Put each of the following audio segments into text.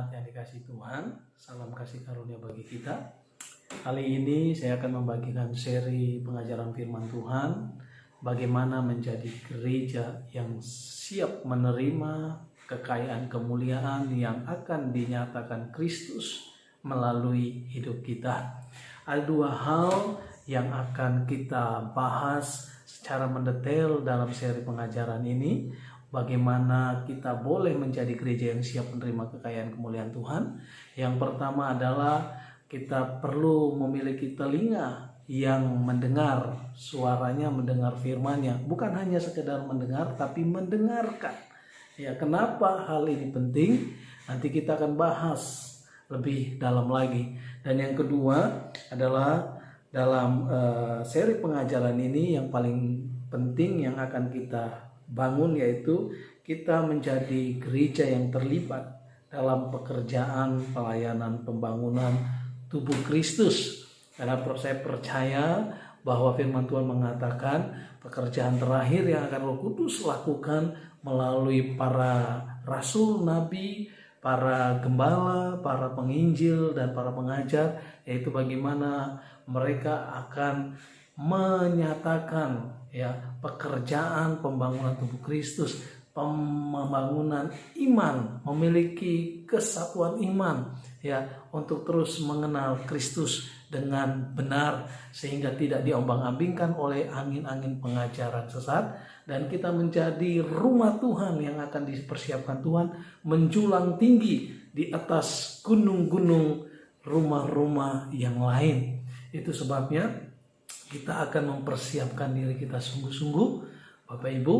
jemaat yang dikasihi Tuhan, salam kasih karunia bagi kita. Kali ini saya akan membagikan seri pengajaran firman Tuhan, bagaimana menjadi gereja yang siap menerima kekayaan kemuliaan yang akan dinyatakan Kristus melalui hidup kita. Ada dua hal yang akan kita bahas secara mendetail dalam seri pengajaran ini. Bagaimana kita boleh menjadi gereja yang siap menerima kekayaan kemuliaan Tuhan. Yang pertama adalah kita perlu memiliki telinga yang mendengar suaranya, mendengar firman-Nya. Bukan hanya sekedar mendengar, tapi mendengarkan. Ya, kenapa hal ini penting? Nanti kita akan bahas lebih dalam lagi. Dan yang kedua adalah dalam seri pengajaran ini yang paling penting yang akan kita bangun, yaitu kita menjadi gereja yang terlibat dalam pekerjaan pelayanan pembangunan tubuh Kristus. Karena saya percaya bahwa firman Tuhan mengatakan pekerjaan terakhir yang akan Roh Kudus lakukan melalui para rasul, nabi, para gembala, para penginjil, dan para pengajar, yaitu bagaimana mereka akan menyatakan pekerjaan pembangunan tubuh Kristus, pembangunan iman, memiliki kesatuan iman untuk terus mengenal Kristus dengan benar sehingga tidak diombang-ambingkan oleh angin-angin pengajaran sesat, dan kita menjadi rumah Tuhan yang akan dipersiapkan Tuhan menjulang tinggi di atas gunung-gunung rumah-rumah yang lain. Itu sebabnya kita akan mempersiapkan diri kita sungguh-sungguh, Bapak Ibu,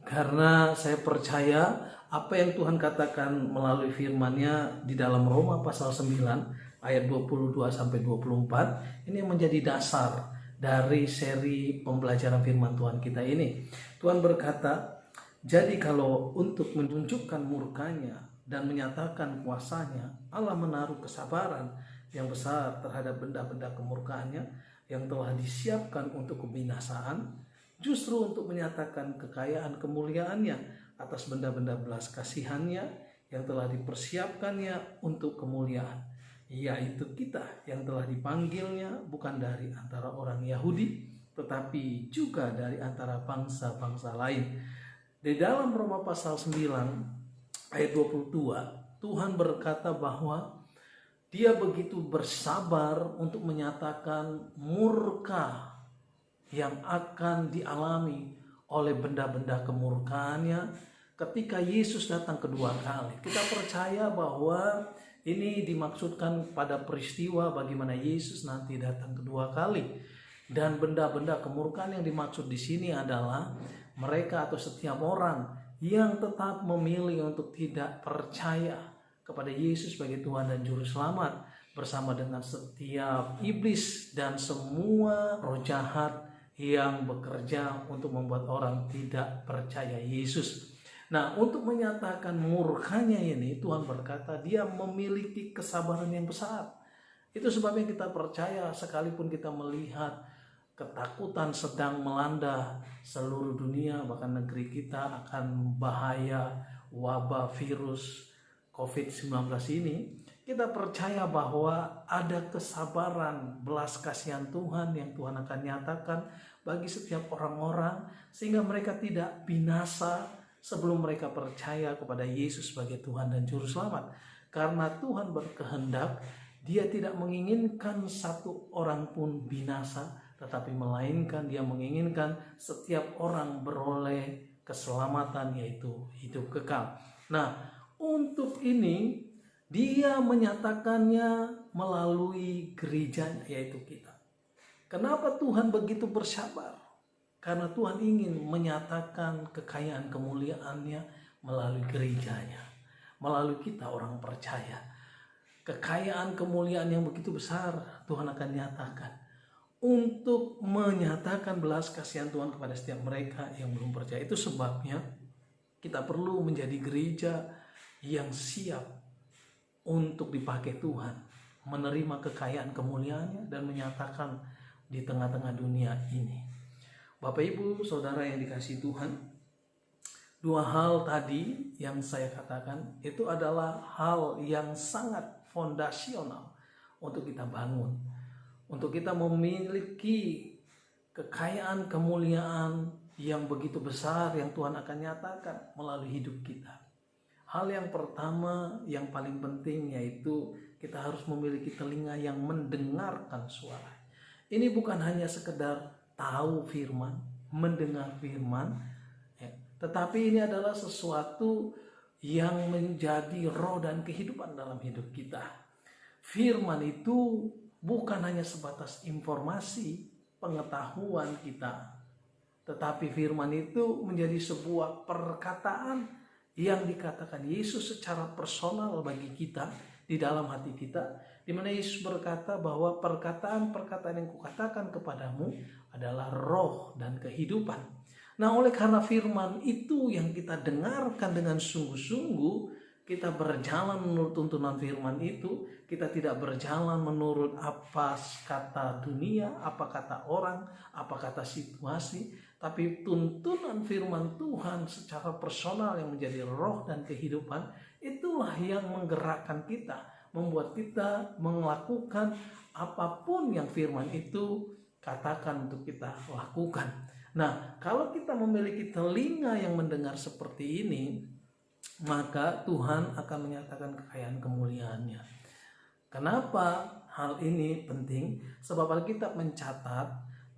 karena saya percaya apa yang Tuhan katakan melalui firman-Nya di dalam Roma pasal 9 ayat 22 sampai 24 ini menjadi dasar dari seri pembelajaran firman Tuhan kita ini. Tuhan berkata, jadi kalau untuk menunjukkan murka-Nya dan menyatakan kuasa-Nya, Allah menaruh kesabaran yang besar terhadap benda-benda kemurkaan-Nya yang telah disiapkan untuk kebinasaan, justru untuk menyatakan kekayaan kemuliaan-Nya atas benda-benda belas kasihan-Nya yang telah dipersiapkannya untuk kemuliaan, yaitu kita yang telah dipanggil-Nya bukan dari antara orang Yahudi, tetapi juga dari antara bangsa-bangsa lain. Di dalam Roma pasal 9 ayat 22, Tuhan berkata bahwa Dia begitu bersabar untuk menyatakan murka yang akan dialami oleh benda-benda kemurkaan-Nya ketika Yesus datang kedua kali. Kita percaya bahwa ini dimaksudkan pada peristiwa bagaimana Yesus nanti datang kedua kali. Dan benda-benda kemurkaan yang dimaksud di sini adalah mereka atau setiap orang yang tetap memilih untuk tidak percaya kepada Yesus sebagai Tuhan dan Juru Selamat, bersama dengan setiap iblis dan semua roh jahat yang bekerja untuk membuat orang tidak percaya Yesus. Nah, untuk menyatakan murka-Nya ini, Tuhan berkata Dia memiliki kesabaran yang besar. Itu sebabnya kita percaya sekalipun kita melihat ketakutan sedang melanda seluruh dunia, bahkan negeri kita, akan bahaya wabah virus COVID-19 ini, kita percaya bahwa ada kesabaran, belas kasihan Tuhan yang Tuhan akan nyatakan bagi setiap orang-orang, sehingga mereka tidak binasa sebelum mereka percaya kepada Yesus sebagai Tuhan dan Juru Selamat. Karena Tuhan berkehendak, Dia tidak menginginkan satu orang pun binasa, tetapi melainkan Dia menginginkan setiap orang beroleh keselamatan, yaitu hidup kekal. Nah, untuk ini Dia menyatakannya melalui gerejanya, yaitu kita. Kenapa Tuhan begitu bersabar? Karena Tuhan ingin menyatakan kekayaan kemuliaan-Nya melalui gerejanya, melalui kita orang percaya. Kekayaan kemuliaan yang begitu besar Tuhan akan nyatakan untuk menyatakan belas kasihan Tuhan kepada setiap mereka yang belum percaya. Itu sebabnya kita perlu menjadi gereja yang siap untuk dipakai Tuhan, menerima kekayaan kemuliaan-Nya dan menyatakan di tengah-tengah dunia ini. Bapak Ibu Saudara yang dikasihi Tuhan, Dua hal tadi yang saya katakan itu adalah hal yang sangat fondasional untuk kita bangun, untuk kita memiliki kekayaan kemuliaan yang begitu besar yang Tuhan akan nyatakan melalui hidup kita. Hal yang pertama yang paling penting yaitu kita harus memiliki telinga yang mendengarkan suara. Ini bukan hanya sekedar tahu firman, mendengar firman, tetapi ini adalah sesuatu yang menjadi roh dan kehidupan dalam hidup kita. Firman itu bukan hanya sebatas informasi, pengetahuan kita, tetapi firman itu menjadi sebuah perkataan yang dikatakan Yesus secara personal bagi kita di dalam hati kita, di mana Yesus berkata bahwa perkataan-perkataan yang kukatakan kepadamu adalah roh dan kehidupan. Nah, oleh karena firman itu yang kita dengarkan dengan sungguh-sungguh, kita berjalan menurut tuntunan firman itu, kita tidak berjalan menurut apa kata dunia, apa kata orang, apa kata situasi, tapi tuntunan firman Tuhan secara personal yang menjadi roh dan kehidupan, itulah yang menggerakkan kita, membuat kita melakukan apapun yang firman itu katakan untuk kita lakukan. Nah, kalau kita memiliki telinga yang mendengar seperti ini, maka Tuhan akan menyatakan kekayaan kemuliaannya. Kenapa hal ini penting? Sebab Alkitab mencatat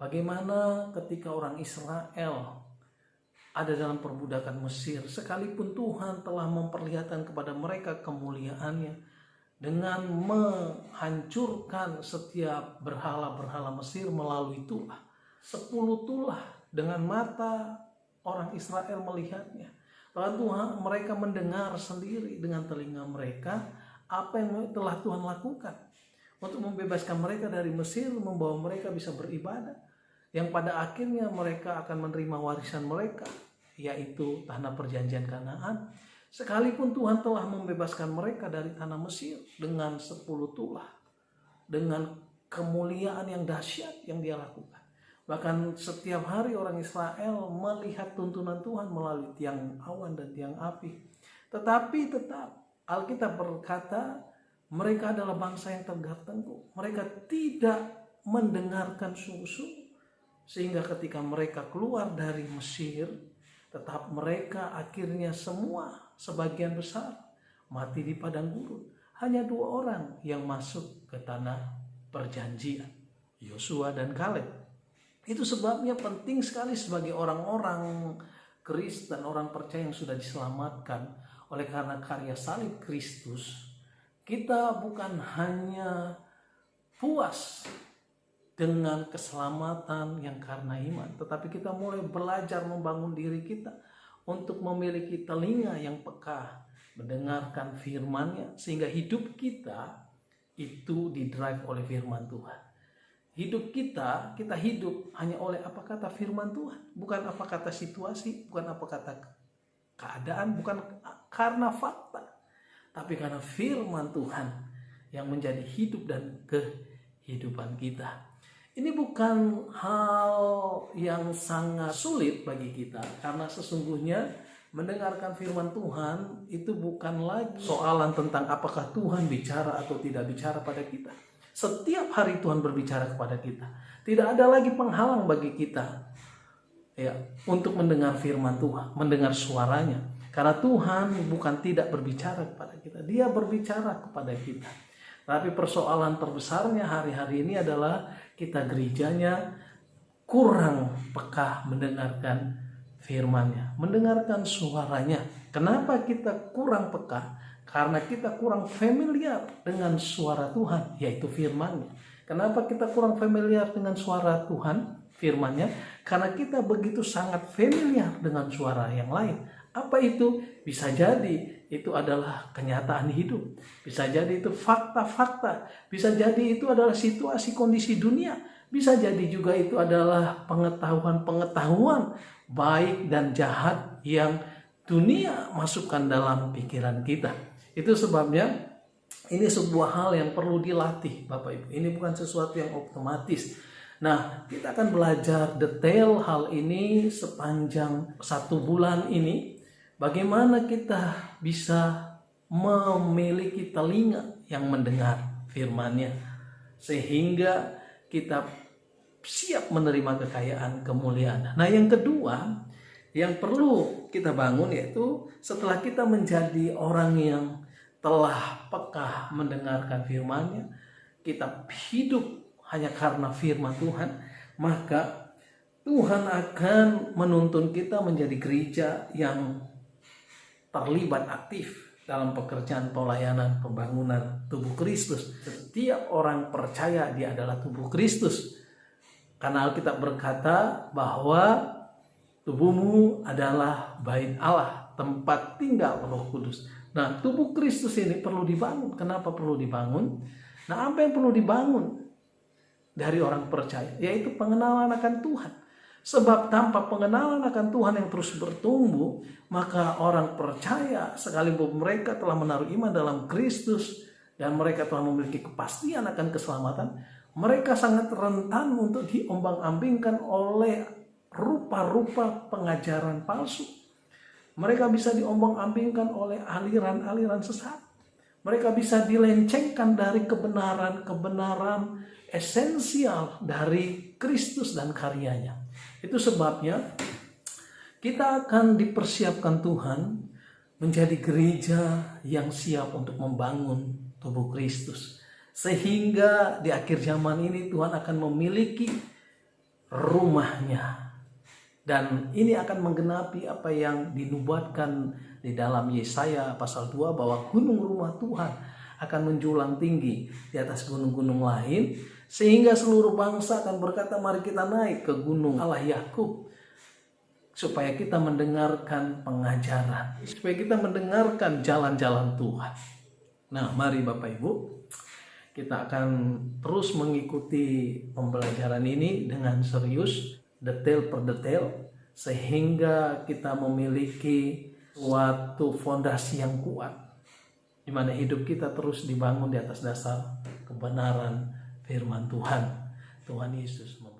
bagaimana ketika orang Israel ada dalam perbudakan Mesir, sekalipun Tuhan telah memperlihatkan kepada mereka kemuliaannya dengan menghancurkan setiap berhala-berhala Mesir melalui tulah, 10 tulah. Dengan mata orang Israel melihatnya. Bahkan Tuhan, mereka mendengar sendiri dengan telinga mereka apa yang telah Tuhan lakukan untuk membebaskan mereka dari Mesir, membawa mereka bisa beribadah, yang pada akhirnya mereka akan menerima warisan mereka, yaitu tanah perjanjian Kanaan. Sekalipun Tuhan telah membebaskan mereka dari tanah Mesir dengan 10 tulah, dengan kemuliaan yang dahsyat yang dia lakukan. Bahkan setiap hari orang Israel melihat tuntunan Tuhan melalui tiang awan dan tiang api. Tetapi tetap Alkitab berkata mereka adalah bangsa yang tegak tengkuk. Mereka tidak mendengarkan sungguh-sungguh. Sehingga ketika mereka keluar dari Mesir, tetap mereka akhirnya semua sebagian besar mati di padang gurun. Hanya 2 orang yang masuk ke tanah perjanjian, Yosua dan Kaleb. Itu sebabnya penting sekali sebagai orang-orang Kristen, orang percaya yang sudah diselamatkan oleh karena karya salib Kristus, kita bukan hanya puas dengan keselamatan yang karena iman, tetapi kita mulai belajar membangun diri kita untuk memiliki telinga yang peka, mendengarkan firman-Nya, sehingga hidup kita itu didrive oleh firman Tuhan. Hidup kita hidup hanya oleh apa kata firman Tuhan, bukan apa kata situasi, bukan apa kata keadaan, bukan karena fakta, tapi karena firman Tuhan yang menjadi hidup dan kehidupan kita. Ini bukan hal yang sangat sulit bagi kita, karena sesungguhnya mendengarkan firman Tuhan itu bukan lagi soalan tentang apakah Tuhan bicara atau tidak bicara pada kita. Setiap hari Tuhan berbicara kepada kita. Tidak ada lagi penghalang bagi kita untuk mendengar firman Tuhan, mendengar suaranya. Karena Tuhan bukan tidak berbicara kepada kita, Dia berbicara kepada kita. Tapi persoalan terbesarnya hari-hari ini adalah kita gerejanya kurang peka mendengarkan firman-Nya, mendengarkan suaranya. Kenapa kita kurang peka? Karena kita kurang familiar dengan suara Tuhan, yaitu firman-Nya. Kenapa kita kurang familiar dengan suara Tuhan, firman-Nya? Karena kita begitu sangat familiar dengan suara yang lain. Apa itu? Bisa jadi itu adalah kenyataan hidup. Bisa jadi itu fakta-fakta. Bisa jadi itu adalah situasi kondisi dunia. Bisa jadi juga itu adalah pengetahuan-pengetahuan baik dan jahat yang dunia masukkan dalam pikiran kita. Itu sebabnya ini sebuah hal yang perlu dilatih, Bapak Ibu. Ini bukan sesuatu yang otomatis. Nah, kita akan belajar detail hal ini sepanjang 1 bulan ini. Bagaimana kita bisa memiliki telinga yang mendengar firman-Nya sehingga kita siap menerima kekayaan kemuliaan. Nah, yang kedua yang perlu kita bangun yaitu setelah kita menjadi orang yang telah peka mendengarkan firman-Nya, kita hidup hanya karena firman Tuhan, maka Tuhan akan menuntun kita menjadi gereja yang terlibat aktif dalam pekerjaan pelayanan pembangunan tubuh Kristus. Setiap orang percaya dia adalah tubuh Kristus. Karena Alkitab berkata bahwa tubuhmu adalah bait Allah, tempat tinggal Roh Kudus. Nah, tubuh Kristus ini perlu dibangun. Kenapa perlu dibangun? Nah, apa yang perlu dibangun dari orang percaya? Yaitu pengenalan akan Tuhan. Sebab tanpa pengenalan akan Tuhan yang terus bertumbuh, maka orang percaya sekalipun mereka telah menaruh iman dalam Kristus dan mereka telah memiliki kepastian akan keselamatan, mereka sangat rentan untuk diombang-ambingkan oleh rupa-rupa pengajaran palsu. Mereka bisa diombang-ambingkan oleh aliran-aliran sesat. Mereka bisa dilencengkan dari kebenaran-kebenaran esensial dari Kristus dan karyanya. Itu sebabnya kita akan dipersiapkan Tuhan menjadi gereja yang siap untuk membangun tubuh Kristus. Sehingga di akhir zaman ini Tuhan akan memiliki rumahnya. Dan ini akan menggenapi apa yang dinubuatkan di dalam Yesaya pasal 2 bahwa gunung rumah Tuhan akan menjulang tinggi di atas gunung-gunung lain, sehingga seluruh bangsa akan berkata, mari kita naik ke gunung Allah Yakub, supaya kita mendengarkan pengajaran, supaya kita mendengarkan jalan-jalan Tuhan. Nah, mari Bapak Ibu, kita akan terus mengikuti pembelajaran ini dengan serius, detail per detail, sehingga kita memiliki suatu fondasi yang kuat, di mana hidup kita terus dibangun di atas dasar kebenaran firman Tuhan. Tuhan Yesus memberkati.